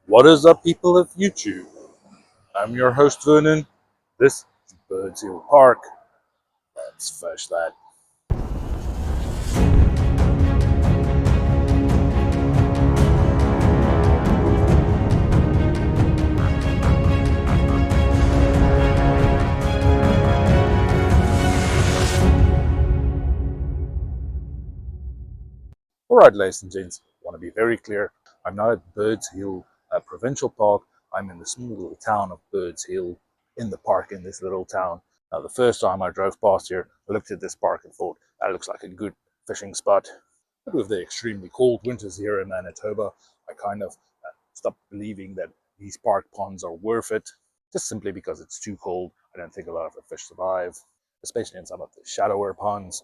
What is up, people of YouTube? I'm your host Vernon. This is Birds Hill Park. Let's fish that. Alright, ladies and gents, I want to be very clear. I'm not at Birds Hill Provincial Park. I'm in the small little town of Birds Hill, in the park in this little town. Now, the first time I drove past here, I looked at this park and thought, that looks like a good fishing spot. But with the extremely cold winters here in Manitoba, I kind of stopped believing that these park ponds are worth it, just simply because it's too cold. I don't think a lot of the fish survive, especially in some of the shallower ponds.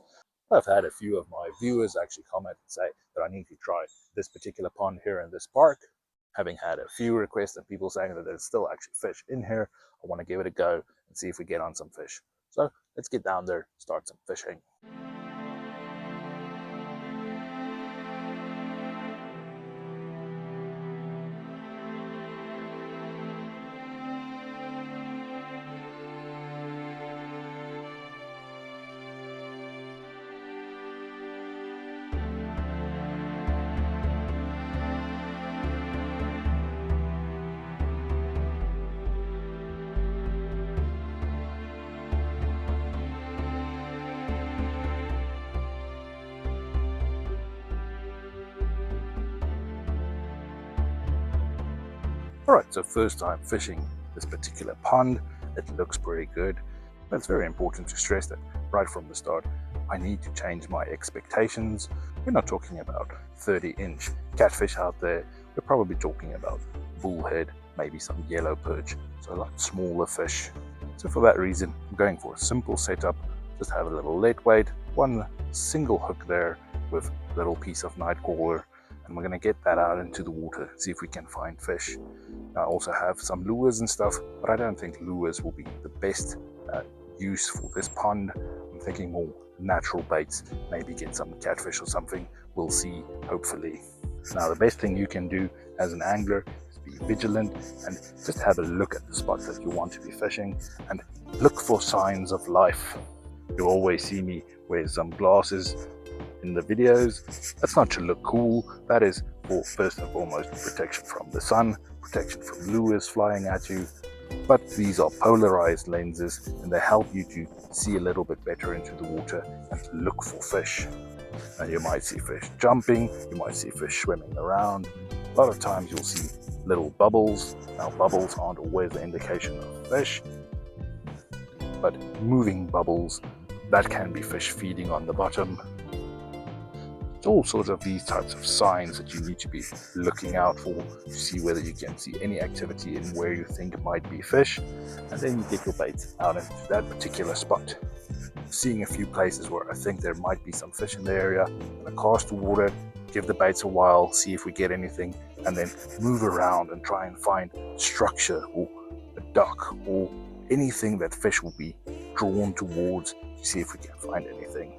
I've had a few of my viewers actually comment and say that I need to try this particular pond here in this park. Having had a few requests and people saying that there's still actually fish in here, I want to give it a go and see if we get on some fish. So let's get down there, start some fishing. Alright, so first time fishing this particular pond. It looks pretty good, but it's very important to stress that right from the start, I need to change my expectations. We're not talking about 30-inch catfish out there. We're probably talking about bullhead, maybe some yellow perch, so a lot smaller fish. So for that reason, I'm going for a simple setup. Just have a little lead weight, one single hook there with a little piece of night crawler, and we're going to get that out into the water, see if we can find fish. I also have some lures and stuff, but I don't think lures will be the best use for this pond. I'm thinking more natural baits, maybe get some catfish or something. We'll see, hopefully. Now, the best thing you can do as an angler is be vigilant and just have a look at the spots that you want to be fishing and look for signs of life. You'll always see me wear some glasses in the videos. That's not to look cool. That is for, first and foremost, protection from the sun, protection from lures flying at you. But these are polarized lenses and they help you to see a little bit better into the water and look for fish. And you might see fish jumping, you might see fish swimming around. A lot of times you'll see little bubbles. Now, bubbles aren't always an indication of fish, but moving bubbles, that can be fish feeding on the bottom. All sorts of these types of signs that you need to be looking out for to see whether you can see any activity in where you think might be fish, and then you get your bait out into that particular spot. Seeing a few places where I think there might be some fish in the area, I'm gonna cast toward it, give the baits a while, see if we get anything, and then move around and try and find structure or a dock or anything that fish will be drawn towards to see if we can find anything.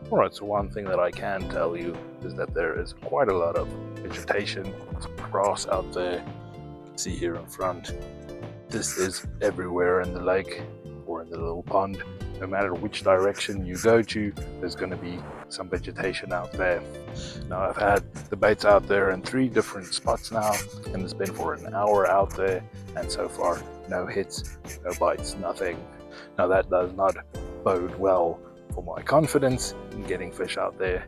Alright, so one thing that I can tell you is that there is quite a lot of vegetation, some grass out there. You can see here in front. This is everywhere in the lake or in the little pond. No matter which direction you go to, there's going to be some vegetation out there. Now, I've had the baits out there in 3 different spots now, and it's been for an hour out there, and so far, no hits, no bites, nothing. Now, that does not bode well for my confidence in getting fish out there,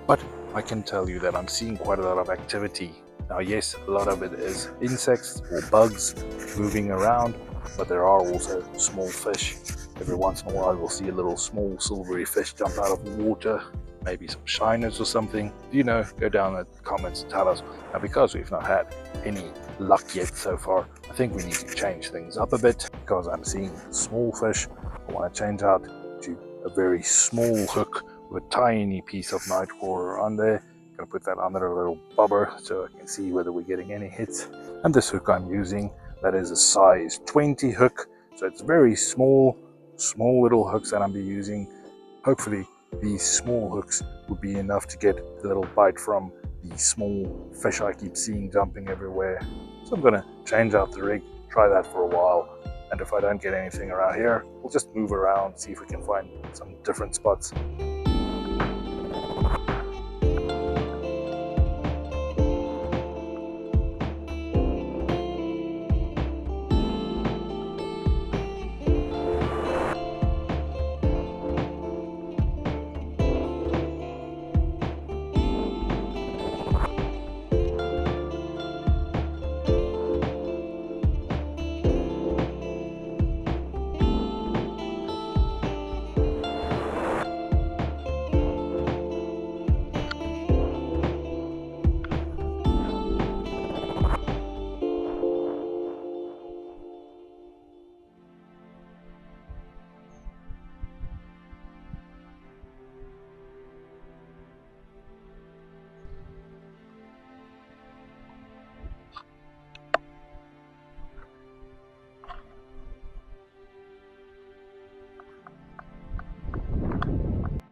but I can tell you that I'm seeing quite a lot of activity. Now, yes, a lot of it is insects or bugs moving around, but there are also small fish. Every once in a while we'll see a little small silvery fish jump out of the water. maybe some shiners or something. If you know, go down in the comments and tell us. Now, because we've not had any luck yet so far, I think we need to change things up a bit, because I'm seeing small fish. I want to change out to a very small hook with a tiny piece of night crawler on there. I'm going to put that under a little bobber so I can see whether we're getting any hits. And this hook I'm using, that is a size 20 hook, so it's very small little hooks that I'll be using. Hopefully these small hooks would be enough to get a little bite from the small fish I keep seeing jumping everywhere. So I'm going to change out the rig, try that for a while, and if I don't get anything around here, we'll just move around, see if we can find some different spots.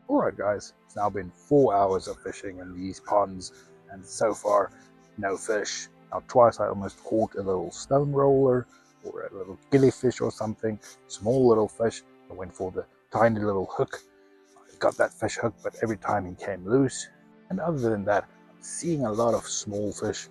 Alright guys, it's now been 4 hours of fishing in these ponds, and so far no fish. Now twice I almost caught a little stone roller or a little killifish or something, small little fish. I went for the tiny little hook. I got that fish hooked, but every time he came loose. And other than that, I'm seeing a lot of small fish,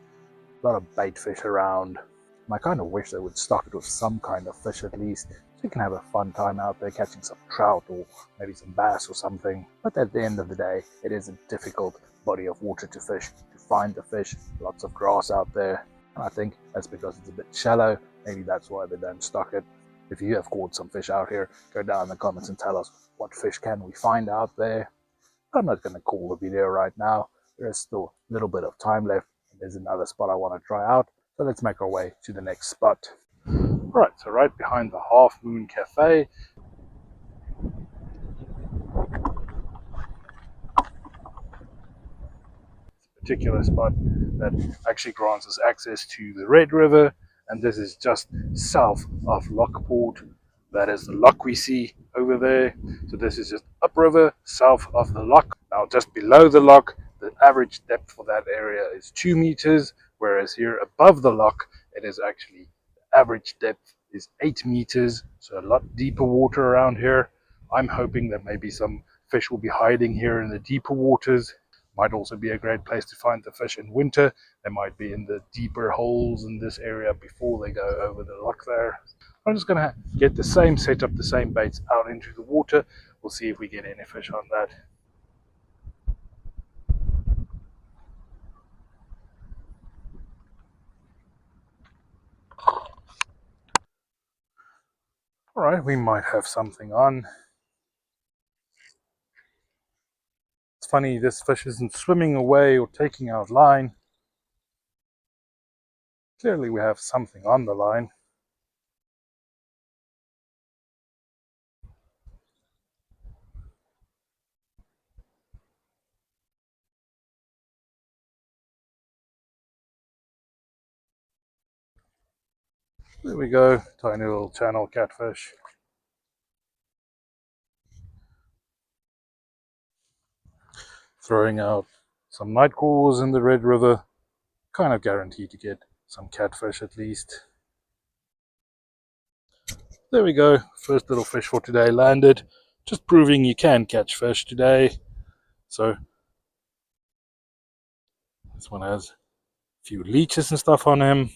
a lot of bait fish around. And I kind of wish they would stock it with some kind of fish at least, so you can have a fun time out there catching some trout or maybe some bass or something. But at the end of the day, it is a difficult body of water to fish, to find the fish. Lots of grass out there, and I think that's because it's a bit shallow. Maybe that's why they don't stock it. If you have caught some fish out here, go down in the comments and tell us what fish can we find out there. I'm not going to call the video right now. There's still a little bit of time left. There's another spot I want to try out. So let's make our way to the next spot. Alright, so right behind the Half Moon Cafe, particular spot that actually grants us access to the Red River, and this is just south of Lockport. That is the lock we see over there. So this is just upriver, south of the lock. Now just below the lock, the average depth for that area is 2 meters, whereas here above the lock, it is actually, the average depth is 8 meters, so a lot deeper water around here. I'm hoping that maybe some fish will be hiding here in the deeper waters. Might also be a great place to find the fish in winter. They might be in the deeper holes in this area before they go over the lock there. I'm just going to get the same setup, the same baits out into the water. We'll see if we get any fish on that. Alright, we might have something on. It's funny, this fish isn't swimming away or taking out line. Clearly we have something on the line. There we go, tiny little channel catfish. Throwing out some night crawlers in the Red River. Kind of guaranteed to get some catfish at least. There we go, first little fish for today landed. Just proving you can catch fish today. So this one has a few leeches and stuff on him.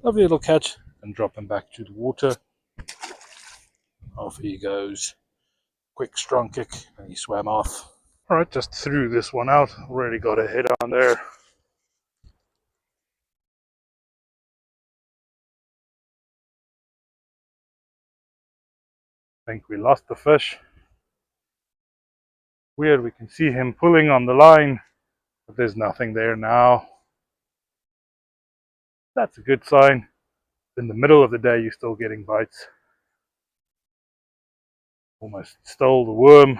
Lovely little catch, and drop him back to the water. Off he goes. Quick strong kick, and he swam off. Alright, just threw this one out. Already got a hit on there. I think we lost the fish. Weird, we can see him pulling on the line, but there's nothing there now. That's a good sign. In the middle of the day, you're still getting bites. Almost stole the worm.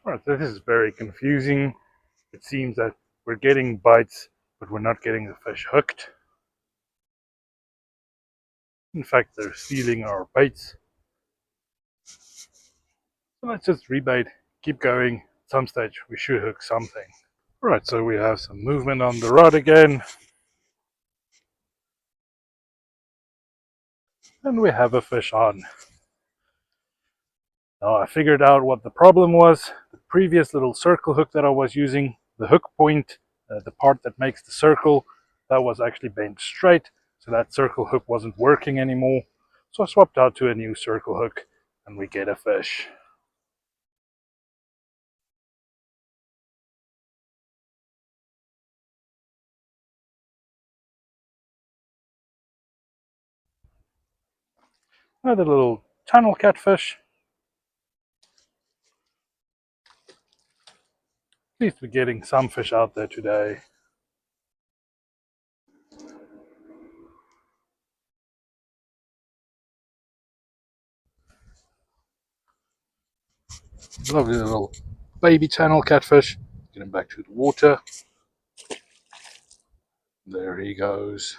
Alright, so this is very confusing. It seems that we're getting bites, but we're not getting the fish hooked. In fact, they're stealing our baits. So let's just rebait, keep going. At some stage, we should hook something. Right, so we have some movement on the rod again. And we have a fish on. Now I figured out what the problem was. The previous little circle hook that I was using, the hook point, the part that makes the circle, that was actually bent straight. So that circle hook wasn't working anymore. So I swapped out to a new circle hook and we get a fish. Another little channel catfish. At least we're getting some fish out there today. Lovely little baby channel catfish. Get him back to the water. There he goes.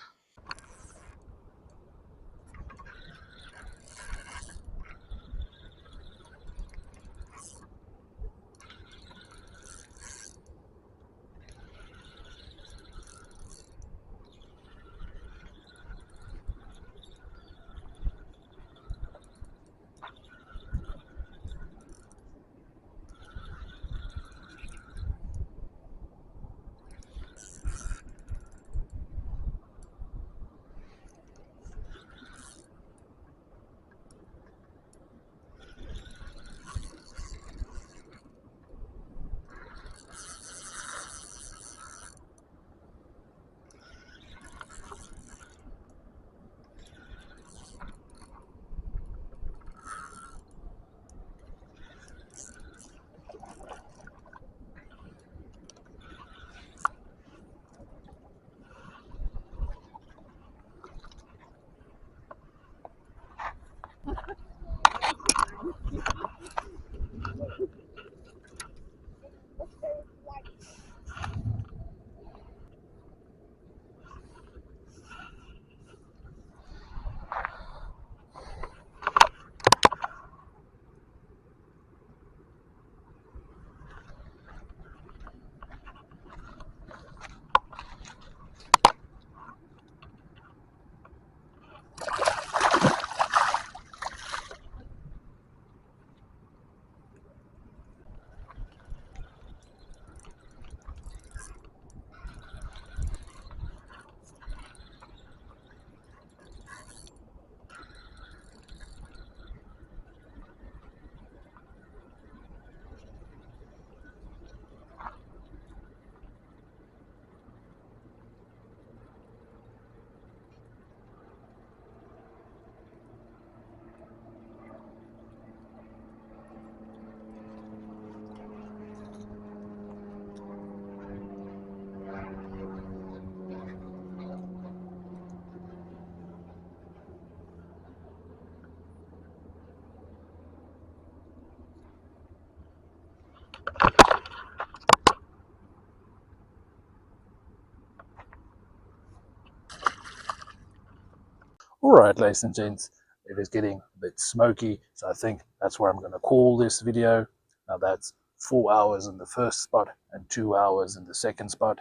Alright, ladies and gents, it is getting a bit smoky, so I think that's where I'm going to call this video. Now that's 4 hours in the first spot and 2 hours in the second spot.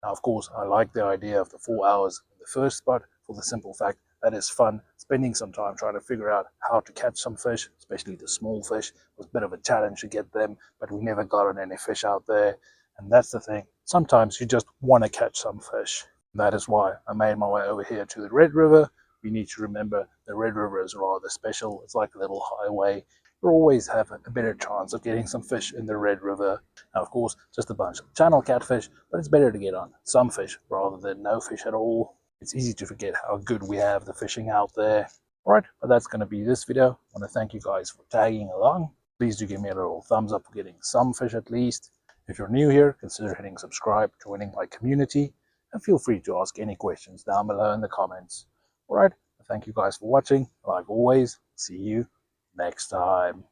Now of course I like the idea of the 4 hours in the first spot for the simple fact that it's fun spending some time trying to figure out how to catch some fish, especially the small fish. It was a bit of a challenge to get them, but we never got on any fish out there. And that's the thing, sometimes you just want to catch some fish. That is why I made my way over here to the Red River. We need to remember the Red River is rather special. It's like a little highway. You always have a better chance of getting some fish in the Red River. Now, of course, just a bunch of channel catfish, but it's better to get on some fish rather than no fish at all. It's easy to forget how good we have the fishing out there. Alright, but that's going to be this video. I want to thank you guys for tagging along. Please do give me a little thumbs up for getting some fish at least. If you're new here, consider hitting subscribe, joining my community, and feel free to ask any questions down below in the comments. Alright, thank you guys for watching. Like always, see you next time.